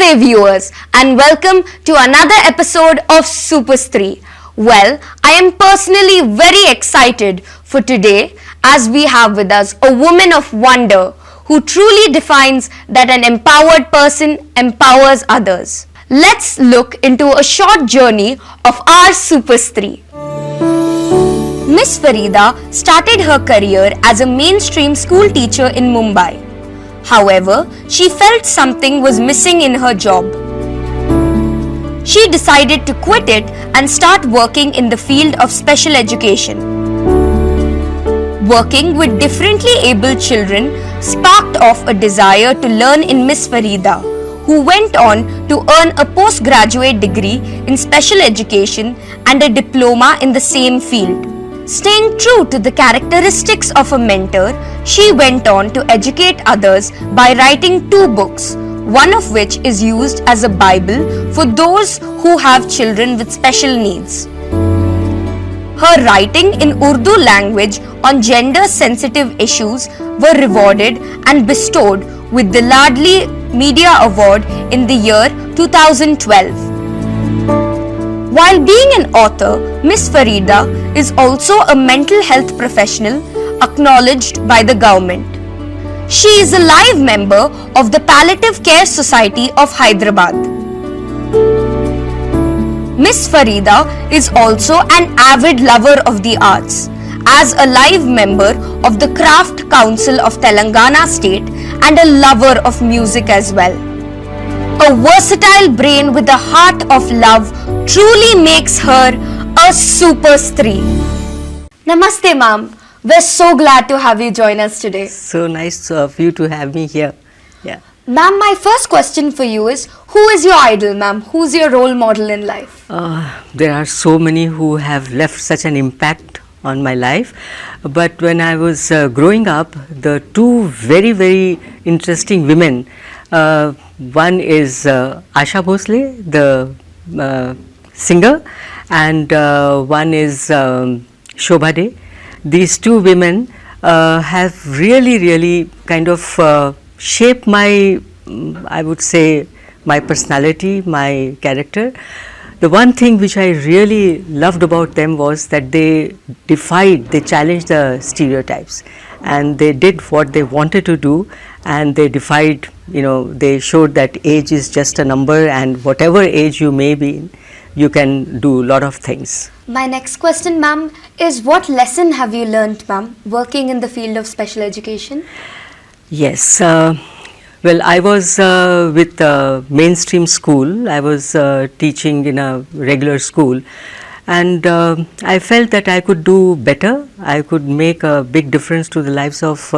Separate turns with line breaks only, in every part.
Namaste viewers and welcome to another episode of Super Stree. Well, I am personally very excited for today as we have with us a woman of wonder who truly defines that an empowered person empowers others. Let's look into a short journey of our Super Stree. Miss Farida started her career as a mainstream school teacher in Mumbai. However, she felt something was missing in her job. She decided to quit it and start working in the field of special education. Working with differently abled children sparked off a desire to learn in Miss Farida, who went on to earn a postgraduate degree in special education and a diploma in the same field. Staying true to the characteristics of a mentor, she went on to educate others by writing 2 books, one of which is used as a Bible for those who have children with special needs. Her writing in Urdu language on gender-sensitive issues were rewarded and bestowed with the Ladli Media Award in the year 2012. While being an author, Miss Farida is also a mental health professional acknowledged by the government. She is a live member of the Palliative Care Society of Hyderabad. Miss Farida is also an avid lover of the arts, as a live member of the Craft Council of Telangana State and a lover of music as well. A versatile brain with a heart of love truly makes her a super stree. Namaste, ma'am. We're so glad to have you join us today.
So nice of you to have me here. Yeah.
Ma'am, my first question for you is, who is your idol, ma'am? Who's your role model in life?
There are so many who have left such an impact on my life. But when I was growing up, the 2 very, very interesting women, one is Asha Bhosle, the singer, and one is Shobha De. These 2 women have really kind of shaped my, I would say, my personality, my character. The one thing which I really loved about them was that they challenged the stereotypes, and they did what they wanted to do, and they defied, they showed that age is just a number, and whatever age you may be in, you can do a lot of things.
My next question, ma'am, is what lesson have you learnt, ma'am, working in the field of special education?
Yes. Well, I was with mainstream school. I was teaching in a regular school, and I felt that I could do better. I could make a big difference to the lives of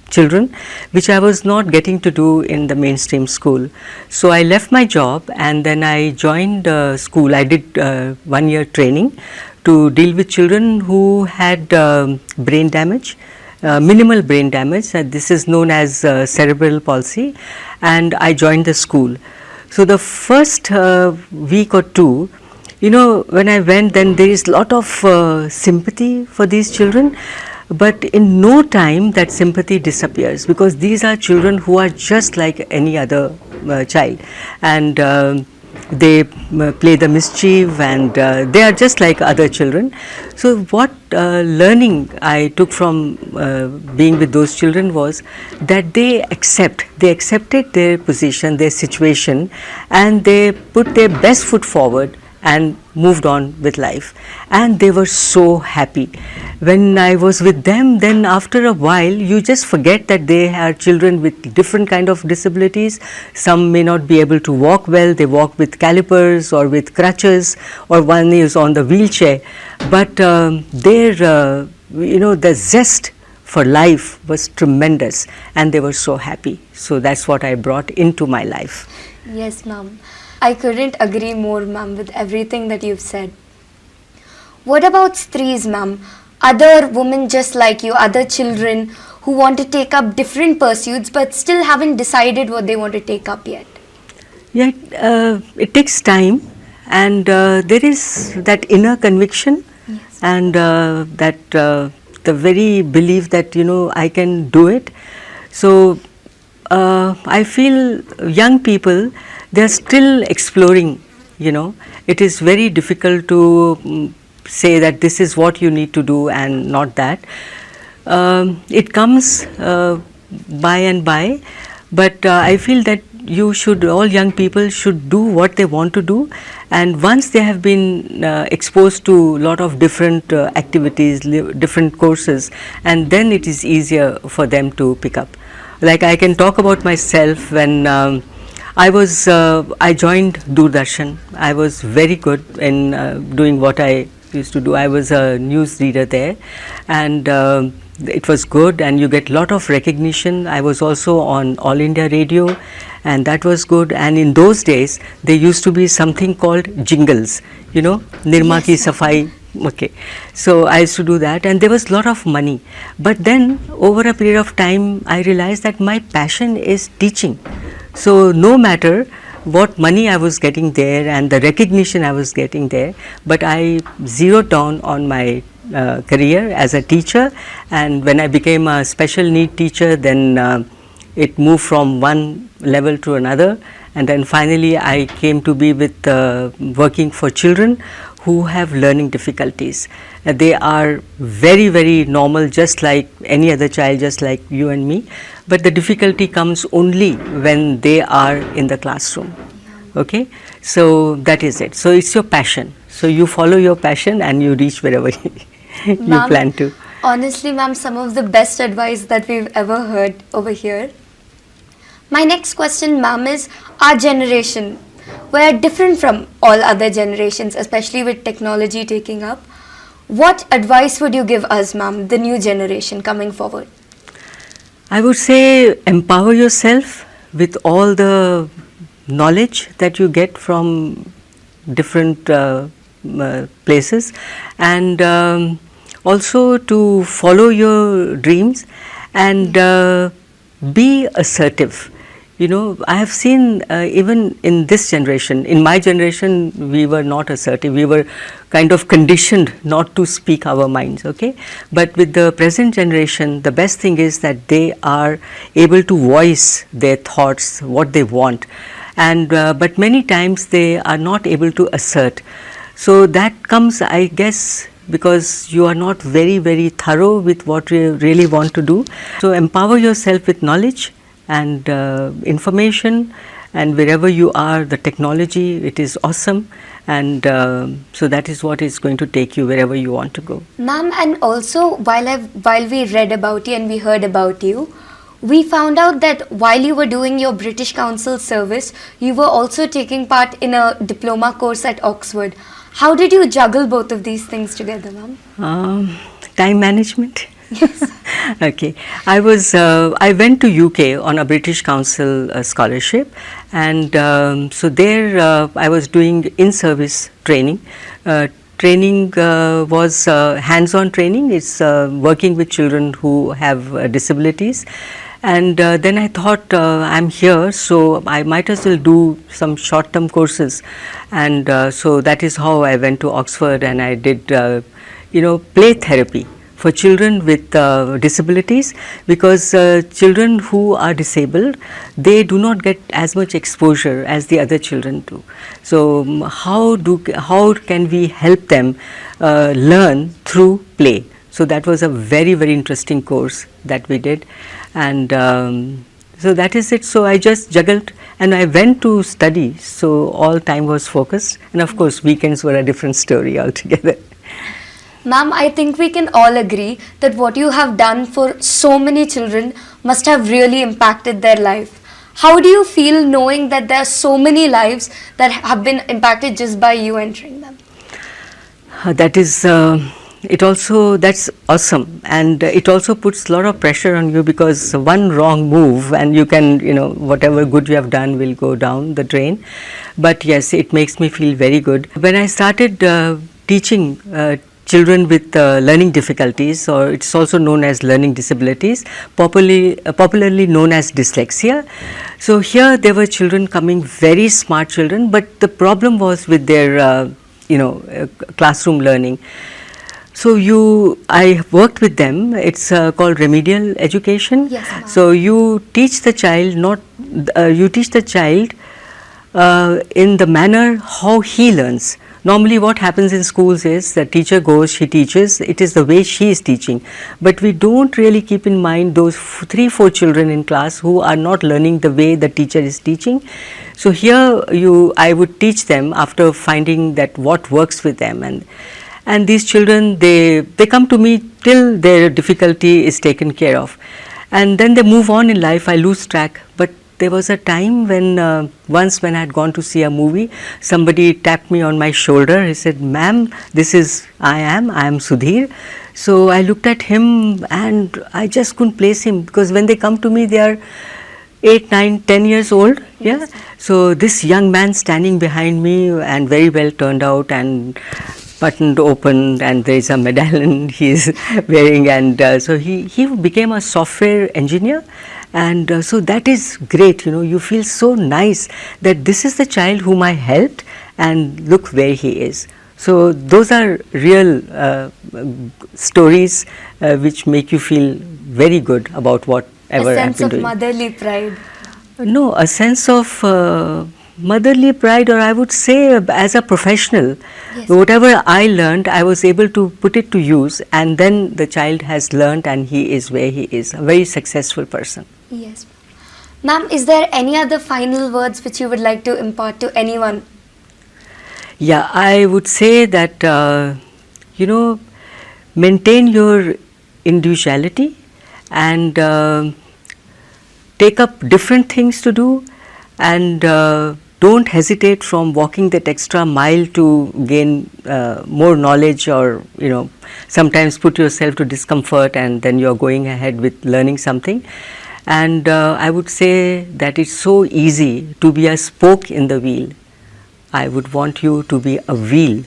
children, which I was not getting to do in the mainstream school. So I left my job and then I joined school. I did 1 year training to deal with children who had brain damage. Minimal brain damage, this is known as cerebral palsy, and I joined the school. So the first week or 2, when I went, then there is a lot of sympathy for these children, but in no time that sympathy disappears, because these are children who are just like any other child, and they play the mischief, and they are just like other children. So what learning I took from being with those children was that they accepted their position, their situation, and they put their best foot forward and moved on with life, and they were so happy. When I was with them, then after a while you just forget that they are children with different kind of disabilities. Some may not be able to walk well, they walk with calipers or with crutches, or one is on the wheelchair, but their the zest for life was tremendous, and they were so happy. So that's what I brought into my life.
Yes, ma'am. I couldn't agree more, ma'am, with everything that you've said. What about strees, ma'am? Other women just like you, other children who want to take up different pursuits but still haven't decided what they want to take up yet.
Yeah, it takes time, and there is that inner conviction, yes, and that the very belief that I can do it. So I feel young people, they are still exploring, you know. It is very difficult to say that this is what you need to do and not that. It comes by and by, but I feel that all young people should do what they want to do, and once they have been exposed to a lot of different activities, different courses, and then it is easier for them to pick up. Like I can talk about myself. When I joined Doordarshan, I was very good in doing what I used to do. I was a news reader there, and it was good, and you get lot of recognition. I was also on All India Radio, and that was good. And in those days there used to be something called jingles, you know, Nirma ki safai. Okay, so I used to do that, and there was a lot of money. But then over a period of time I realized that my passion is teaching. So no matter what money I was getting there and the recognition I was getting there, but I zeroed down on my career as a teacher. And when I became a special need teacher, then it moved from one level to another, and then finally I came to be with working for children who have learning difficulties. They are very, very normal, just like any other child, just like you and me, but the difficulty comes only when they are in the classroom. Okay, so that is it. So it's your passion. So you follow your passion and you reach wherever you plan to.
Honestly, ma'am, some of the best advice that we've ever heard over here. My next question, ma'am, is our generation. We're different from all other generations, especially with technology taking up. What advice would you give us, ma'am, the new generation coming forward?
I would say empower yourself with all the knowledge that you get from different places, and also to follow your dreams and be assertive. You know, I have seen even in this generation, in my generation, we were not assertive. We were kind of conditioned not to speak our minds, okay? But with the present generation, the best thing is that they are able to voice their thoughts, what they want. And but many times they are not able to assert. So that comes, I guess, because you are not very, very thorough with what you really want to do. So empower yourself with knowledge and information, and wherever you are, the technology, it is awesome, and so that is what is going to take you wherever you want to go.
Ma'am, and also while we read about you and we heard about you, we found out that while you were doing your British Council service, you were also taking part in a diploma course at Oxford. How did you juggle both of these things together, ma'am?
Time management.
Yes.
Okay, I went to UK on a British Council scholarship, and so there I was doing in-service training. Training was hands-on training. It's working with children who have disabilities. And then I thought, I'm here, so I might as well do some short-term courses. And so that is how I went to Oxford, and I did, play therapy for children with disabilities, because children who are disabled, they do not get as much exposure as the other children do. So how can we help them learn through play? So that was a very, very interesting course that we did, and so that is it. So I just juggled, and I went to study, so all time was focused, and of course weekends were a different story altogether.
Ma'am, I think we can all agree that what you have done for so many children must have really impacted their life. How do you feel knowing that there are so many lives that have been impacted just by you entering them?
That is, that's awesome, and it also puts a lot of pressure on you, because one wrong move and you can, whatever good you have done will go down the drain. But yes, it makes me feel very good. When I started teaching children with learning difficulties, or it's also known as learning disabilities, popularly known as dyslexia. So here there were children coming, very smart children, but the problem was with their classroom learning. So I worked with them. It's called remedial education.
Yes, ma'am.
So you teach the child in the manner how he learns. Normally what happens in schools is the teacher goes, she teaches, it is the way she is teaching. But we don't really keep in mind those 3-4 children in class who are not learning the way the teacher is teaching. So here I would teach them after finding that what works with them, and these children, they come to me till their difficulty is taken care of. And then they move on in life, I lose track. But there was a time when once when I had gone to see a movie, somebody tapped me on my shoulder. He said, "Ma'am, I am Sudhir." So I looked at him and I just couldn't place him, because when they come to me, they are 8, 9, 10 years old. Yeah. So this young man standing behind me, and very well turned out and buttoned open, and there is a medallion he is wearing, and so he became a software engineer. And so that is great, you feel so nice that this is the child whom I helped, and look where he is. So those are real stories which make you feel very good about whatever I've been doing.
A sense of motherly pride.
No, a sense of motherly pride, or I would say as a professional, whatever I learned, I was able to put it to use, and then the child has learned and he is where he is, a very successful person.
Yes. Ma'am, is there any other final words which you would like to impart to anyone?
Yeah, I would say that, maintain your individuality and take up different things to do, and don't hesitate from walking that extra mile to gain more knowledge, or sometimes put yourself to discomfort and then you're going ahead with learning something. And I would say that it's so easy to be a spoke in the wheel. I would want you to be a wheel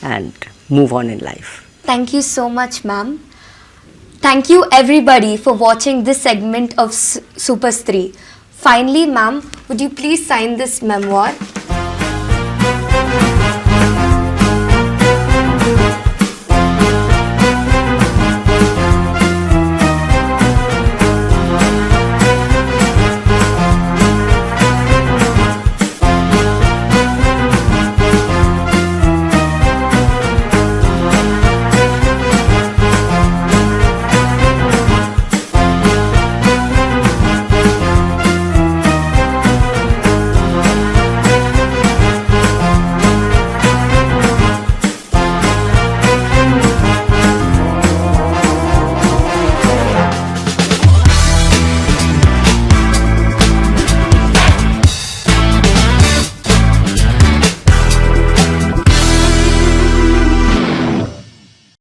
and move on in life.
Thank you so much, ma'am. Thank you everybody for watching this segment of Super Stree. Finally, ma'am, would you please sign this memoir?